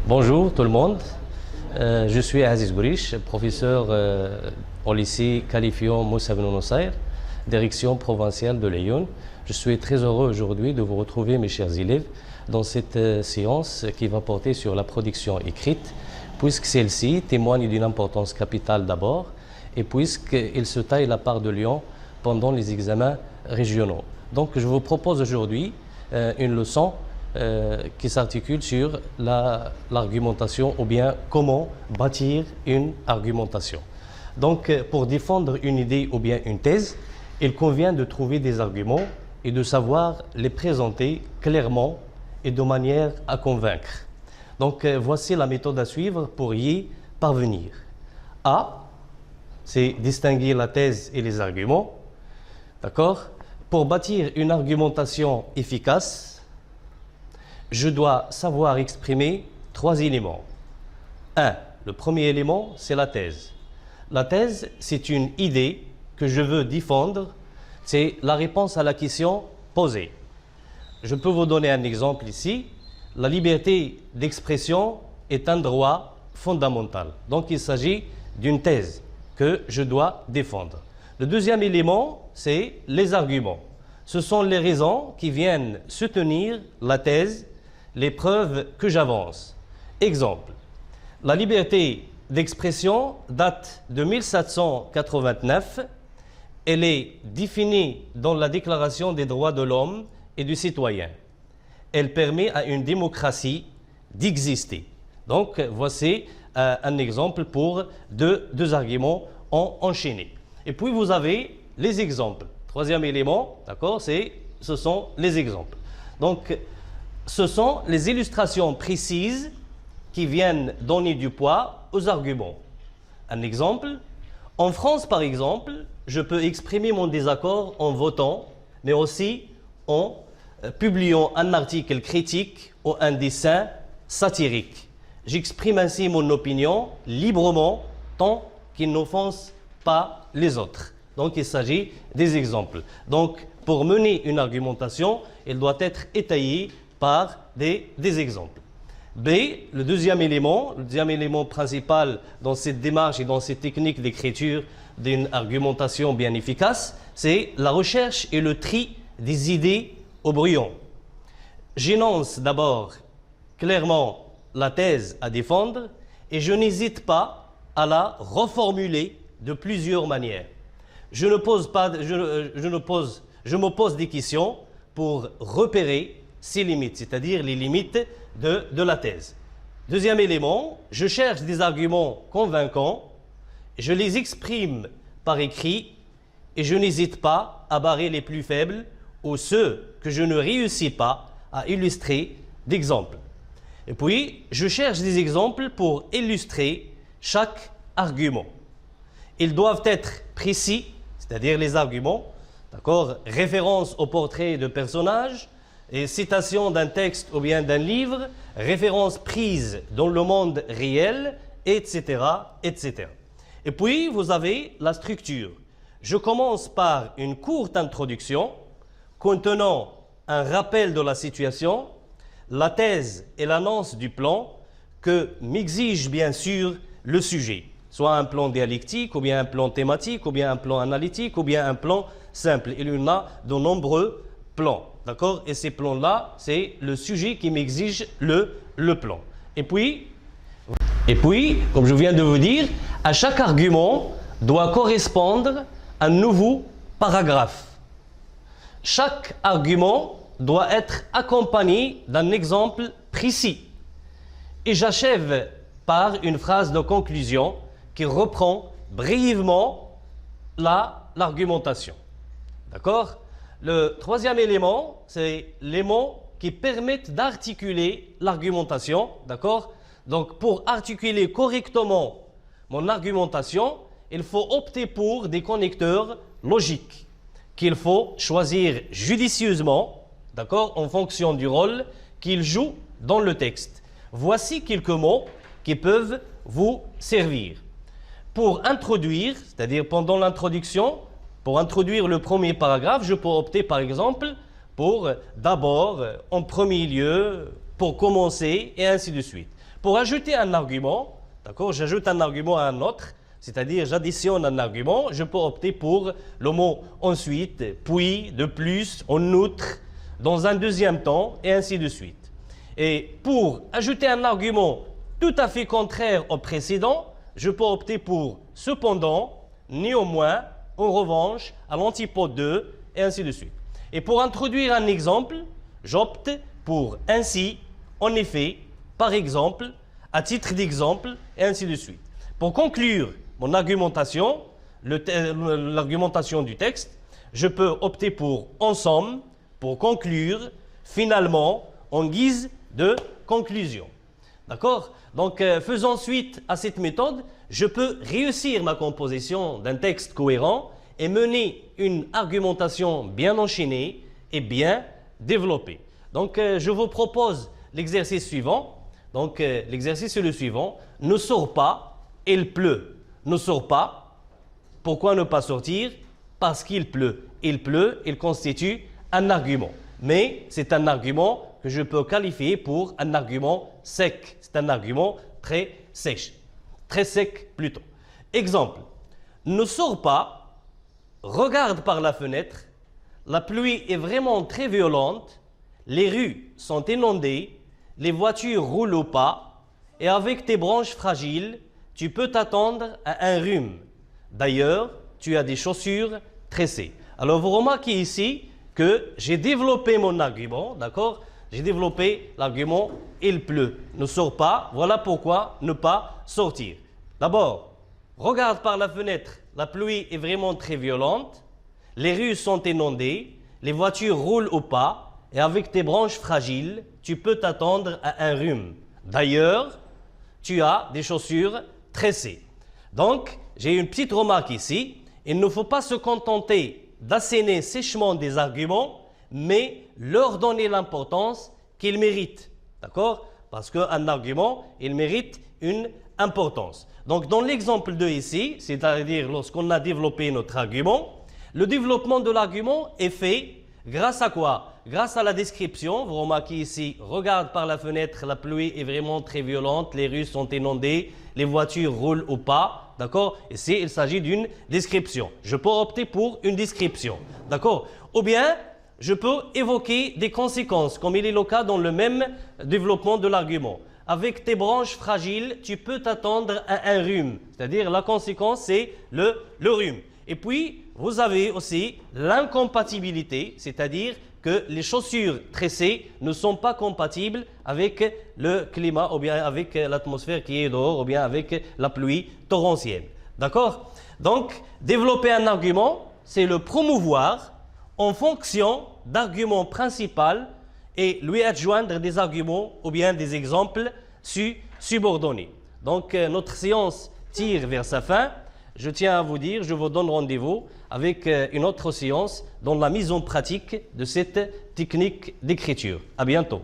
Bonjour tout le monde, je suis Aziz Gourish, professeur au lycée qualifiant Moussa Ben Nusayr, direction provinciale de Lyon. Je suis très heureux aujourd'hui de vous retrouver mes chers élèves dans cette séance qui va porter sur la production écrite, puisque celle-ci témoigne d'une importance capitale d'abord et puisqu'il se taille la part de Lyon pendant les examens régionaux. Donc je vous propose aujourd'hui une leçon qui s'articule sur l'argumentation ou bien comment bâtir une argumentation. Donc pour défendre une idée ou bien une thèse, il convient de trouver des arguments et de savoir les présenter clairement et de manière à convaincre. Donc voici la méthode à suivre pour y parvenir. A, c'est distinguer la thèse et les arguments. D'accord? Pour bâtir une argumentation efficace, je dois savoir exprimer 3 éléments. 1. Le premier élément, c'est la thèse. La thèse, c'est une idée que je veux défendre. C'est la réponse à la question posée. Je peux vous donner un exemple ici. La liberté d'expression est un droit fondamental. Donc, il s'agit d'une thèse que je dois défendre. Le deuxième élément, c'est les arguments. Ce sont les raisons qui viennent soutenir la thèse, les preuves que j'avance. Exemple, la liberté d'expression date de 1789. Elle est définie dans la Déclaration des droits de l'homme et du citoyen. Elle permet à une démocratie d'exister. Donc, voici un exemple pour deux arguments enchaînés. Et puis, vous avez les exemples. Troisième élément, d'accord, ce sont les exemples. Donc, ce sont les illustrations précises qui viennent donner du poids aux arguments. Un exemple, en France par exemple, je peux exprimer mon désaccord en votant, mais aussi en publiant un article critique ou un dessin satirique. J'exprime ainsi mon opinion librement tant qu'il n'offense pas les autres. Donc il s'agit des exemples. Donc pour mener une argumentation, elle doit être étayée par des exemples. B, le deuxième élément principal dans cette démarche et dans cette technique d'écriture d'une argumentation bien efficace, c'est la recherche et le tri des idées au brouillon. J'énonce d'abord clairement la thèse à défendre et je n'hésite pas à la reformuler de plusieurs manières. Je me pose des questions pour repérer ses limites, c'est-à-dire les limites de la thèse. Deuxième élément, je cherche des arguments convaincants, je les exprime par écrit et je n'hésite pas à barrer les plus faibles ou ceux que je ne réussis pas à illustrer d'exemples. Et puis, je cherche des exemples pour illustrer chaque argument. Ils doivent être précis, c'est-à-dire les arguments, d'accord, référence au portrait de personnage, et citation d'un texte ou bien d'un livre, référence prise dans le monde réel, etc., etc. Et puis, vous avez la structure. Je commence par une courte introduction contenant un rappel de la situation, la thèse et l'annonce du plan que m'exige bien sûr le sujet, soit un plan dialectique, ou bien un plan thématique, ou bien un plan analytique, ou bien un plan simple. Il y en a de nombreux plans. D'accord? Et ces plans-là, c'est le sujet qui m'exige le plan. Et puis, comme je viens de vous dire, à chaque argument doit correspondre un nouveau paragraphe. Chaque argument doit être accompagné d'un exemple précis. Et j'achève par une phrase de conclusion qui reprend brièvement l'argumentation. D'accord? Le troisième élément, c'est les mots qui permettent d'articuler l'argumentation. D'accord? Donc, pour articuler correctement mon argumentation, il faut opter pour des connecteurs logiques qu'il faut choisir judicieusement, d'accord, en fonction du rôle qu'ils jouent dans le texte. Voici quelques mots qui peuvent vous servir. Pour introduire, c'est-à-dire pendant l'introduction, pour introduire le premier paragraphe, je peux opter par exemple pour d'abord, en premier lieu, pour commencer, et ainsi de suite. Pour ajouter un argument, d'accord, j'ajoute un argument à un autre, c'est-à-dire j'additionne un argument, je peux opter pour le mot ensuite, puis, de plus, en outre, dans un deuxième temps, et ainsi de suite. Et pour ajouter un argument tout à fait contraire au précédent, je peux opter pour cependant, néanmoins, en revanche, à l'antipode de, et ainsi de suite. Et pour introduire un exemple, j'opte pour ainsi, en effet, par exemple, à titre d'exemple, et ainsi de suite. Pour conclure mon argumentation, l'argumentation du texte, je peux opter pour en somme, pour conclure, finalement, en guise de conclusion. D'accord? Donc, faisant suite à cette méthode, je peux réussir ma composition d'un texte cohérent et mener une argumentation bien enchaînée et bien développée. Donc, je vous propose l'exercice suivant. Donc, l'exercice est le suivant. Ne sors pas, il pleut. Ne sors pas. Pourquoi ne pas sortir? Parce qu'il pleut. Il pleut, il constitue un argument. Mais c'est un argument que je peux qualifier pour un argument sec. C'est un argument très sèche. Très sec plutôt. Exemple. Ne sors pas, regarde par la fenêtre. La pluie est vraiment très violente. Les rues sont inondées. Les voitures roulent au pas. Et avec tes branches fragiles, tu peux t'attendre à un rhume. D'ailleurs, tu as des chaussures tressées. Alors, vous remarquez ici que j'ai développé mon argument, d'accord? J'ai développé l'argument « il pleut ». Ne sors pas, voilà pourquoi ne pas sortir. D'abord, regarde par la fenêtre, la pluie est vraiment très violente, les rues sont inondées, les voitures roulent au pas, et avec tes branches fragiles, tu peux t'attendre à un rhume. D'ailleurs, tu as des chaussures tressées. Donc, j'ai une petite remarque ici. Il ne faut pas se contenter d'asséner sèchement des arguments, mais leur donner l'importance qu'ils méritent. D'accord? Parce qu'un argument, il mérite une importance. Donc, dans l'exemple 2 ici, c'est-à-dire lorsqu'on a développé notre argument, le développement de l'argument est fait grâce à quoi? Grâce à la description. Vous remarquez ici, regarde par la fenêtre, la pluie est vraiment très violente, les rues sont inondées, les voitures roulent au pas. D'accord? Ici, il s'agit d'une description. Je peux opter pour une description. D'accord? Ou bien, je peux évoquer des conséquences, comme il est le cas dans le même développement de l'argument. Avec tes branches fragiles, tu peux t'attendre à un rhume. C'est-à-dire, la conséquence, c'est le rhume. Et puis, vous avez aussi l'incompatibilité, c'est-à-dire que les chaussures tressées ne sont pas compatibles avec le climat ou bien avec l'atmosphère qui est dehors ou bien avec la pluie torrentielle. D'accord? Donc, développer un argument, c'est le promouvoir en fonction d'arguments principaux et lui adjoindre des arguments ou bien des exemples subordonnés. Donc, notre séance tire vers sa fin. Je tiens à vous dire, je vous donne rendez-vous avec une autre séance dans la mise en pratique de cette technique d'écriture. À bientôt.